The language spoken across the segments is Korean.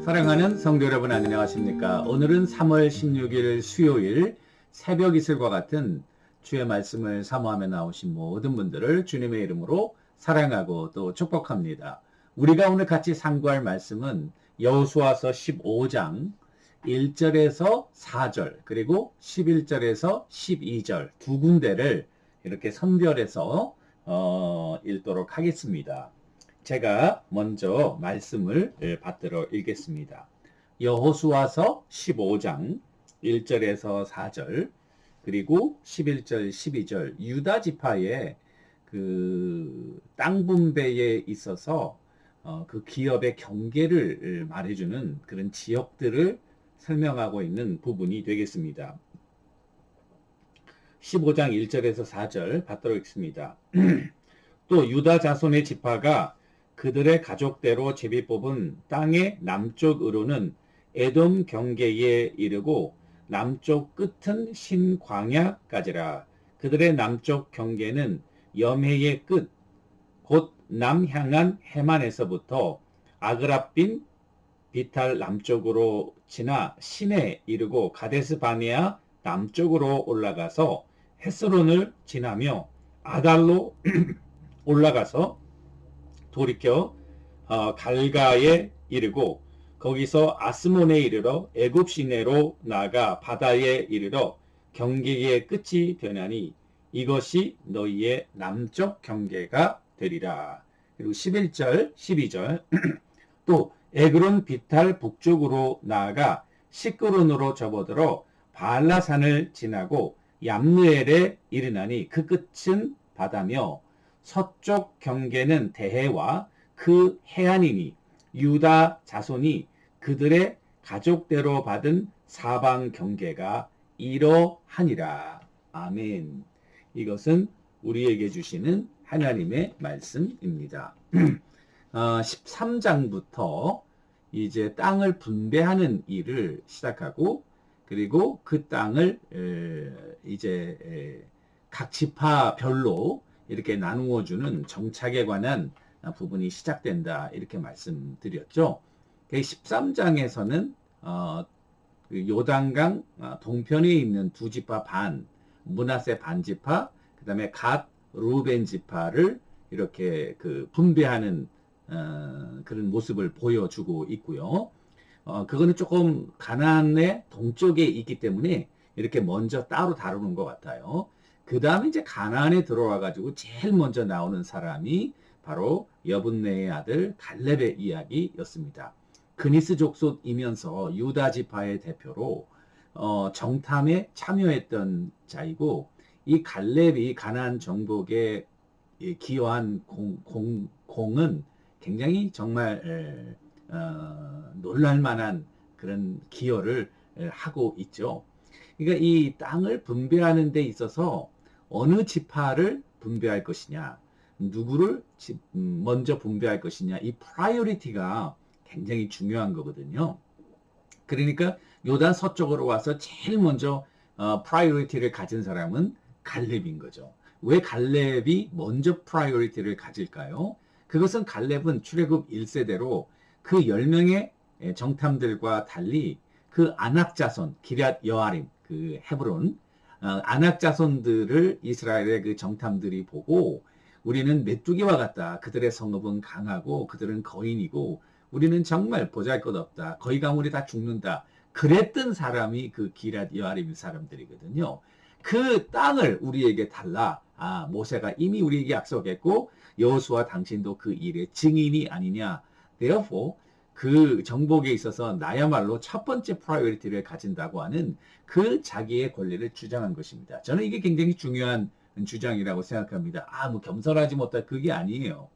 사랑하는 성도 여러분, 안녕하십니까? 오늘은 3월 16일 수요일 새벽 이슬과 같은 주의 말씀을 사모하며 나오신 모든 분들을 주님의 이름으로 사랑하고 또 축복합니다. 우리가 오늘 같이 상고할 말씀은 여호수아서 15장 1절에서 4절 그리고 11절에서 12절 두 군데를 이렇게 선별해서 읽도록 하겠습니다. 제가 먼저 말씀을 받들어 읽겠습니다. 여호수아서 15장 1절에서 4절 그리고 11절 12절 유다 지파의 그 땅 분배에 있어서 그 기업의 경계를 말해주는 그런 지역들을 설명하고 있는 부분이 되겠습니다. 15장 1절에서 4절 받도록 읽습니다. 또 유다 자손의 지파가 그들의 가족대로 제비 뽑은 땅의 남쪽으로는 에돔 경계에 이르고 남쪽 끝은 신광야까지라. 그들의 남쪽 경계는 여매의 끝, 곧 남향한 해만에서부터 아그라빈 비탈 남쪽으로 지나 신에 이르고 가데스 바네아 남쪽으로 올라가서 헤스론을 지나며 아달로 올라가서 돌이켜 갈가에 이르고 거기서 아스몬에 이르러 애굽 시내로 나아가 바다에 이르러 경계의 끝이 되나니 이것이 너희의 남쪽 경계가 되리라. 그리고 11절 12절 또 에그론 비탈 북쪽으로 나아가 시끄론으로 접어들어 바알라산을 지나고 얌느엘에 이르나니 그 끝은 바다며 서쪽 경계는 대해와 그 해안이니 유다 자손이 그들의 가족대로 받은 사방 경계가 이러하니라. 아멘. 이것은 우리에게 주시는 하나님의 말씀입니다. 13장부터 이제 땅을 분배하는 일을 시작하고 그리고 그 땅을 이제 각 지파별로 이렇게 나누어주는 정착에 관한 부분이 시작된다. 이렇게 말씀드렸죠. 13장에서는 요단강 동편에 있는 두 지파 반, 므낫세 반 지파, 그 다음에 갓, 루벤 지파를 이렇게 그 분배하는 그런 모습을 보여주고 있고요. 그거는 조금 가나안의 동쪽에 있기 때문에 이렇게 먼저 따로 다루는 것 같아요. 그 다음에 이제 가나안에 들어와 가지고 제일 먼저 나오는 사람이 바로 여분네의 아들 갈렙의 이야기였습니다. 그니스 족속이면서 유다 지파의 대표로 정탐에 참여했던 자이고 이 갈렙이 가나안 정복에 기여한 공은 굉장히 정말 놀랄만한 그런 기여를 하고 있죠. 그러니까 이 땅을 분배하는 데 있어서 어느 지파를 분배할 것이냐, 누구를 먼저 분배할 것이냐, 이 프라이어리티가 굉장히 중요한 거거든요. 그러니까 요단 서쪽으로 와서 제일 먼저 프라이어리티를 가진 사람은 갈렙인 거죠. 왜 갈렙이 먼저 프라이어리티를 가질까요? 그것은 갈렙은 출애굽 1세대로 그 10명의 정탐들과 달리 그 아낙 자손, 기럇 여아림, 그 헤브론, 아낙 자손들을 이스라엘의 그 정탐들이 보고 우리는 메뚜기와 같다. 그들의 성읍은 강하고 그들은 거인이고 우리는 정말 보잘것없다. 거의 가물이 다 죽는다. 그랬던 사람이 그 기럇 여아림 사람들이거든요. 그 땅을 우리에게 달라. 모세가 이미 우리에게 약속했고 여호수아 당신도 그 일의 증인이 아니냐. Therefore 그 정복에 있어서 나야말로 첫 번째 프라이어리티를 가진다고 하는 그 자기의 권리를 주장한 것입니다. 저는 이게 굉장히 중요한 주장이라고 생각합니다. 뭐 겸손하지 못할 그게 아니에요.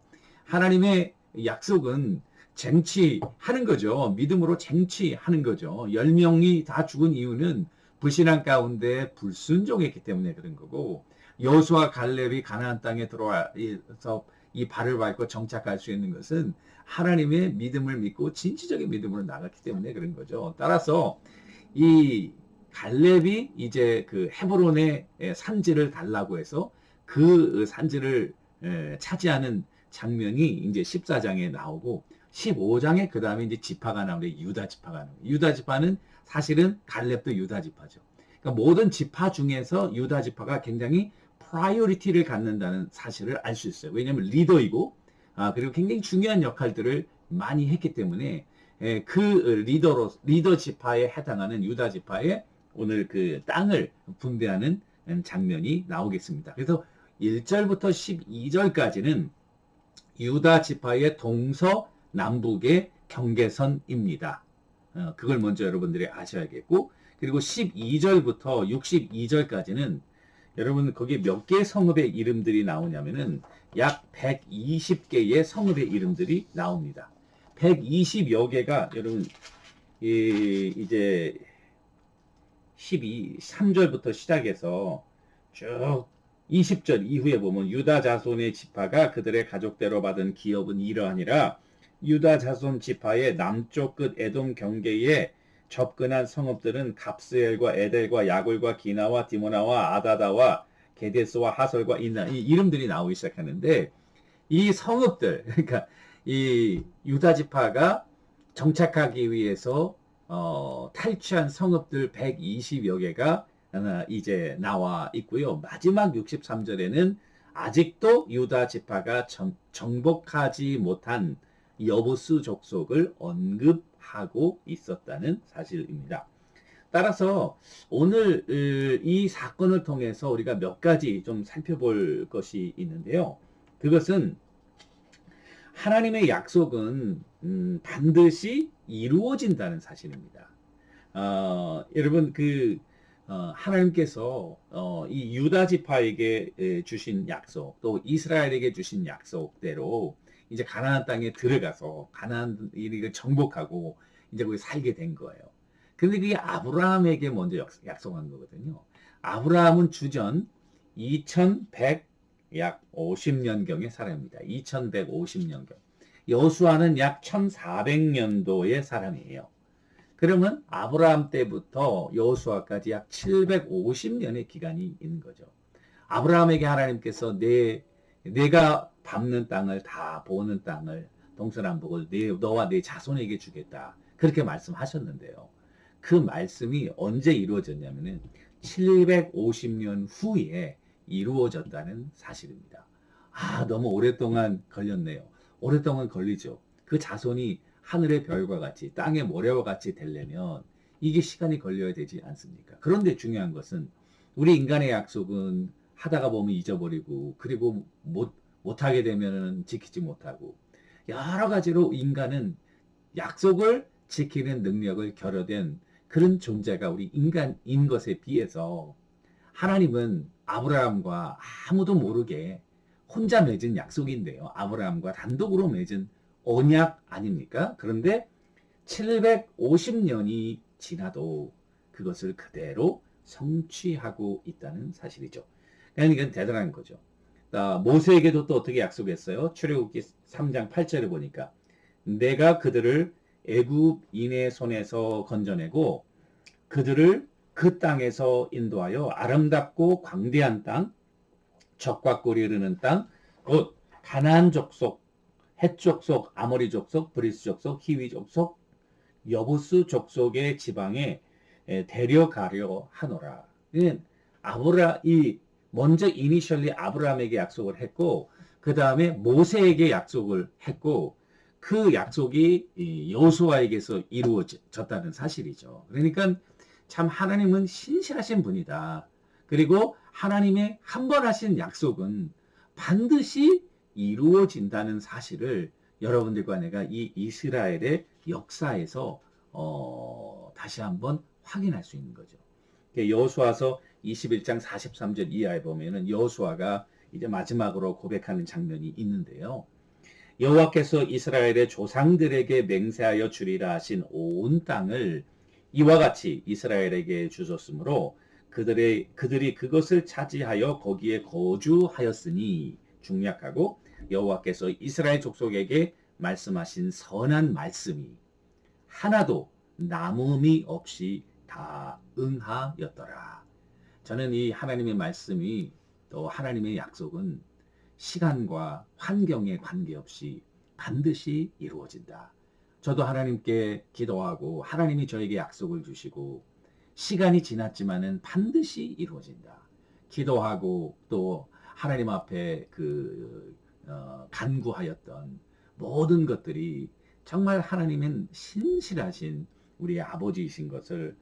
하나님의 약속은 쟁취하는 거죠. 믿음으로 쟁취하는 거죠. 10명이 다 죽은 이유는 불신앙 가운데 불순종했기 때문에 그런 거고 여호수아 갈렙이 가나안 땅에 들어와서 이 발을 밟고 정착할 수 있는 것은 하나님의 믿음을 믿고 진취적인 믿음으로 나갔기 때문에 그런 거죠. 따라서 이 갈렙이 이제 그 헤브론의 산지를 달라고 해서 그 산지를 차지하는 장면이 이제 14장에 나오고 15장에 그 다음에 이제 지파가 나오는데 유다 지파가 나오는데 유다 지파는 사실은 갈렙도 유다 지파죠. 그러니까 모든 지파 중에서 유다 지파가 굉장히 프라이어리티를 갖는다는 사실을 알 수 있어요. 왜냐하면 리더이고 그리고 굉장히 중요한 역할들을 많이 했기 때문에 그 리더 지파에 해당하는 유다 지파에 오늘 그 땅을 분배하는 장면이 나오겠습니다. 그래서 1절부터 12절까지는 유다 지파의 동서남북의 경계선입니다. 그걸 먼저 여러분들이 아셔야겠고, 그리고 12절부터 62절까지는 여러분 거기에 몇 개의 성읍의 이름들이 나오냐면은 약 120개의 성읍의 이름들이 나옵니다. 120여 개가 여러분 이제 3절부터 시작해서 쭉 20절 이후에 보면 유다 자손의 지파가 그들의 가족대로 받은 기업은 이러하니라. 유다 자손 지파의 남쪽 끝 에돔 경계에 접근한 성읍들은 갑스엘과 에델과 야굴과 기나와 디모나와 아다다와 게데스와 하설과 이나 이 이름들이 나오기 시작하는데 이 성읍들 그러니까 이 유다 지파가 정착하기 위해서 탈취한 성읍들 120여 개가 이제 나와 있고요. 마지막 63절에는 아직도 유다 지파가 정복하지 못한 여부스 족속을 언급하고 있었다는 사실입니다. 따라서 오늘 이 사건을 통해서 우리가 몇 가지 좀 살펴볼 것이 있는데요. 그것은 하나님의 약속은 반드시 이루어진다는 사실입니다. 여러분 하나님께서 이 유다 지파에게 주신 약속, 또 이스라엘에게 주신 약속대로 이제 가나안 땅에 들어가서 가나안 이를 정복하고 이제 거기 살게 된 거예요. 근데 그게 아브라함에게 먼저 약속한 거거든요. 아브라함은 주전 2100 약 50년경의 사람입니다. 2150년경. 여수아는 약 1400년도의 사람이에요. 그러면 아브라함 때부터 여호수아까지 약 750년의 기간이 있는 거죠. 아브라함에게 하나님께서 내가 밟는 땅을 다 보는 땅을 동서남북을 너와 내 자손에게 주겠다. 그렇게 말씀하셨는데요. 그 말씀이 언제 이루어졌냐면은 750년 후에 이루어졌다는 사실입니다. 너무 오랫동안 걸렸네요. 오랫동안 걸리죠. 그 자손이 하늘의 별과 같이 땅의 모래와 같이 되려면 이게 시간이 걸려야 되지 않습니까? 그런데 중요한 것은 우리 인간의 약속은 하다가 보면 잊어버리고 그리고 못하게 되면 지키지 못하고 여러 가지로 인간은 약속을 지키는 능력을 결여된 그런 존재가 우리 인간인 것에 비해서 하나님은 아브라함과 아무도 모르게 혼자 맺은 약속인데요. 아브라함과 단독으로 맺은 언약 아닙니까? 그런데 750년이 지나도 그것을 그대로 성취하고 있다는 사실이죠. 그러니까 이건 대단한 거죠. 모세에게도 또 어떻게 약속했어요? 출애굽기 3장 8절에 보니까 내가 그들을 애굽인의 손에서 건져내고 그들을 그 땅에서 인도하여 아름답고 광대한 땅, 적과 꿀이 흐르는 땅, 곧 가나안 족속, 헷 족속, 아모리 족속, 브리스 족속, 히위 족속, 여부스 족속의 지방에 데려가려 하노라. 먼저 이니셜리 아브라함에게 약속을 했고 그 다음에 모세에게 약속을 했고 그 약속이 여호수아에게서 이루어졌다는 사실이죠. 그러니까 참 하나님은 신실하신 분이다. 그리고 하나님의 한 번 하신 약속은 반드시 이루어진다는 사실을 여러분들과 내가 이 이스라엘의 역사에서 다시 한번 확인할 수 있는 거죠. 여호수아서 21장 43절 이하에 보면은 여호수아가 이제 마지막으로 고백하는 장면이 있는데요. 여호와께서 이스라엘의 조상들에게 맹세하여 주리라 하신 온 땅을 이와 같이 이스라엘에게 주셨으므로 그들이 그것을 차지하여 거기에 거주하였으니 중약하고 여호와께서 이스라엘 족속에게 말씀하신 선한 말씀이 하나도 남음이 없이 다 응하였더라. 저는 이 하나님의 말씀이 또 하나님의 약속은 시간과 환경에 관계없이 반드시 이루어진다. 저도 하나님께 기도하고 하나님이 저에게 약속을 주시고 시간이 지났지만은 반드시 이루어진다. 기도하고 또 하나님 앞에 간구하였던 모든 것들이 정말 하나님은 신실하신 우리의 아버지이신 것을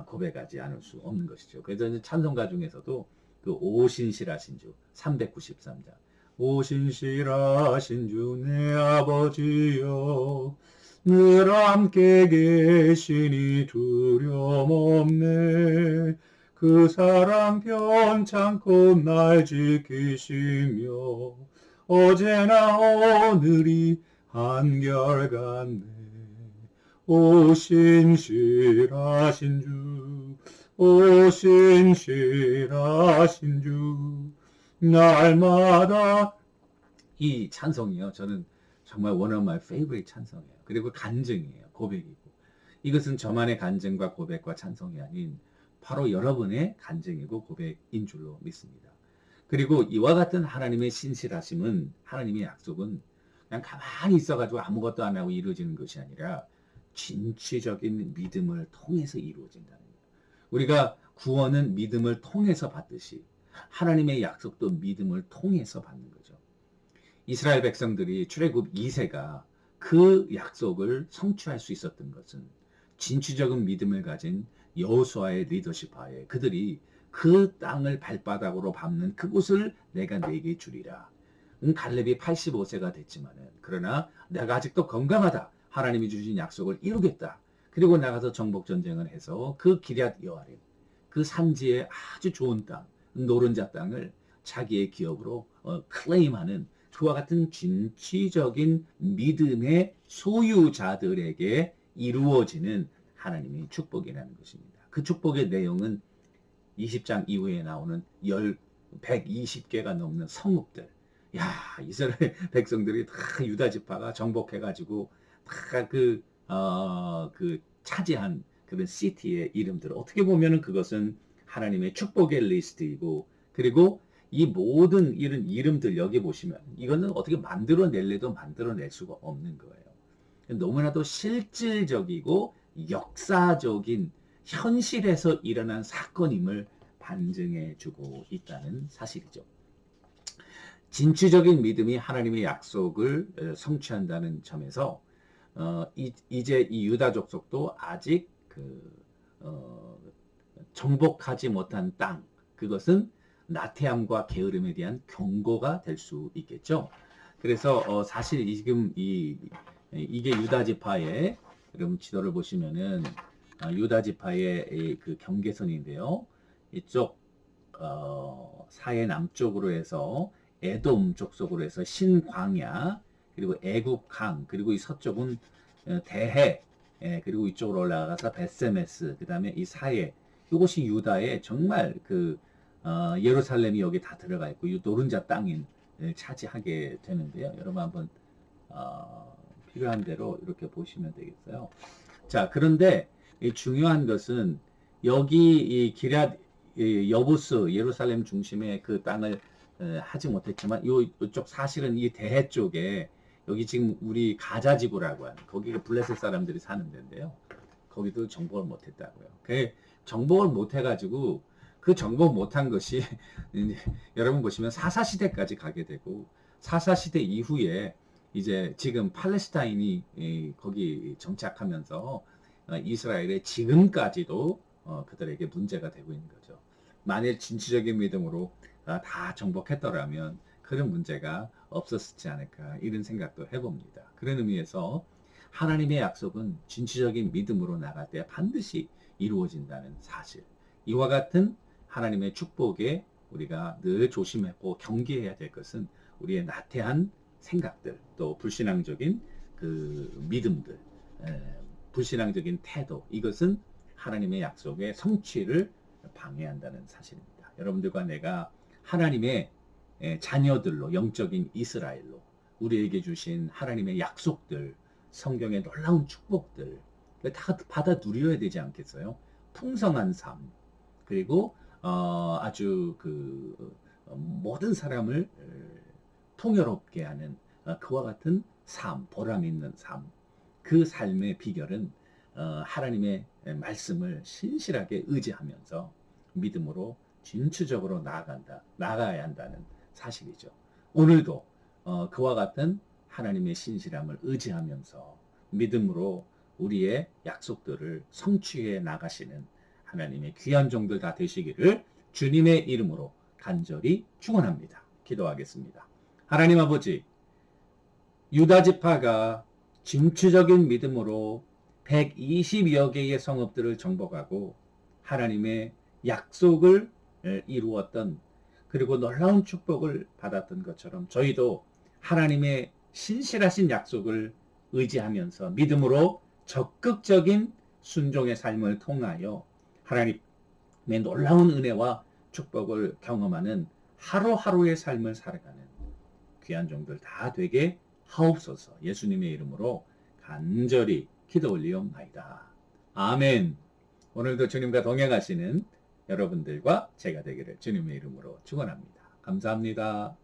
고백하지 않을 수 없는 것이죠. 그래서 찬송가 중에서도 그 오신실하신 주 393장 오신실하신 주 내 아버지여 늘 함께 계시니 두려움 없네 그 사랑 변찮고 날 지키시며 어제나 오늘이 한결같네 오신실하신 주 오신실하신 주 날마다 이 찬송이요. 저는 정말 one of my favorite 찬송이에요. 그리고 간증이에요. 고백이고. 이것은 저만의 간증과 고백과 찬송이 아닌 바로 여러분의 간증이고 고백인 줄로 믿습니다. 그리고 이와 같은 하나님의 신실하심은 하나님의 약속은 그냥 가만히 있어가지고 아무것도 안 하고 이루어지는 것이 아니라 진취적인 믿음을 통해서 이루어진다는 거예요. 우리가 구원은 믿음을 통해서 받듯이 하나님의 약속도 믿음을 통해서 받는 거죠. 이스라엘 백성들이 출애굽 2세가 그 약속을 성취할 수 있었던 것은 진취적인 믿음을 가진 여호수아의 리더십 하에 그들이 그 땅을 발바닥으로 밟는 그곳을 내가 네게 주리라. 갈렙이 85세가 됐지만은 그러나 내가 아직도 건강하다. 하나님이 주신 약속을 이루겠다. 그리고 나가서 정복 전쟁을 해서 그 기럇 여아림 그 산지의 아주 좋은 땅 노른자 땅을 자기의 기업으로 클레임하는 그와 같은 진취적인 믿음의 소유자들에게 이루어지는 하나님의 축복이라는 것입니다. 그 축복의 내용은 20장 이후에 나오는 120개가 넘는 성읍들. 야, 이스라엘 백성들이 다 유다 지파가 정복해가지고 다 차지한 그런 시티의 이름들. 어떻게 보면은 그것은 하나님의 축복의 리스트이고, 그리고 이 모든 이런 이름들 여기 보시면 이거는 어떻게 만들어낼래도 만들어낼 수가 없는 거예요. 너무나도 실질적이고 역사적인 현실에서 일어난 사건임을 반증해주고 있다는 사실이죠. 진취적인 믿음이 하나님의 약속을 성취한다는 점에서 이제 이 유다 족속도 아직 정복하지 못한 땅, 그것은 나태함과 게으름에 대한 경고가 될 수 있겠죠. 그래서 사실 지금 이게 유다 지파의 여러분 지도를 보시면은 유다 지파의 그 경계선인데요. 이쪽 사해 남쪽으로 해서 에돔 족속으로 해서 신광야, 그리고 애국강, 그리고 이 서쪽은 대해, 그리고 이쪽으로 올라가서 벳세메스, 그 다음에 이 사해, 이것이 유다의 정말 예루살렘이 여기 다 들어가 있고 이 노른자 땅인 차지하게 되는데요. 여러분 한번 필요한 대로 이렇게 보시면 되겠어요. 자, 그런데 중요한 것은 여기 이 기럇 여부스 예루살렘 중심의 그 땅을 하지 못했지만 이쪽 사실은 이 대해 쪽에 여기 지금 우리 가자 지구라고 하는 거기가 블레셋 사람들이 사는 데인데요. 거기도 정복을 못했다고요. 그 정복을 못해가지고 그 정복 못한 것이 여러분 보시면 사사시대까지 가게 되고 사사시대 이후에 이제 지금 팔레스타인이 거기 정착하면서 이스라엘의 지금까지도 그들에게 문제가 되고 있는 거죠. 만일 진취적인 믿음으로 다 정복했더라면 그런 문제가 없었지 않을까 이런 생각도 해봅니다. 그런 의미에서 하나님의 약속은 진취적인 믿음으로 나갈 때 반드시 이루어진다는 사실, 이와 같은 하나님의 축복에 우리가 늘 조심하고 경계해야 될 것은 우리의 나태한 생각들, 또 불신앙적인 그 믿음들, 불신앙적인 태도, 이것은 하나님의 약속의 성취를 방해한다는 사실입니다. 여러분들과 내가 하나님의 자녀들로, 영적인 이스라엘로 우리에게 주신 하나님의 약속들, 성경의 놀라운 축복들 다 받아 누려야 되지 않겠어요? 풍성한 삶, 그리고 아주 모든 사람을 풍요롭게 하는 그와 같은 삶, 보람 있는 삶, 그 삶의 비결은 하나님의 말씀을 신실하게 의지하면서 믿음으로 진취적으로 나아가야 한다는 사실이죠. 오늘도 그와 같은 하나님의 신실함을 의지하면서 믿음으로 우리의 약속들을 성취해 나가시는 하나님의 귀한 종들 다 되시기를 주님의 이름으로 간절히 축원합니다. 기도하겠습니다. 하나님 아버지, 유다 지파가 진취적인 믿음으로 120여 개의 성읍들을 정복하고 하나님의 약속을 이루었던, 그리고 놀라운 축복을 받았던 것처럼 저희도 하나님의 신실하신 약속을 의지하면서 믿음으로 적극적인 순종의 삶을 통하여 하나님의 놀라운 은혜와 축복을 경험하는 하루하루의 삶을 살아가는 귀한 종들 다 되게 하옵소서. 예수님의 이름으로 간절히 기도 올리옵나이다. 아멘. 오늘도 주님과 동행하시는 여러분들과 제가 되기를 주님의 이름으로 축원합니다. 감사합니다.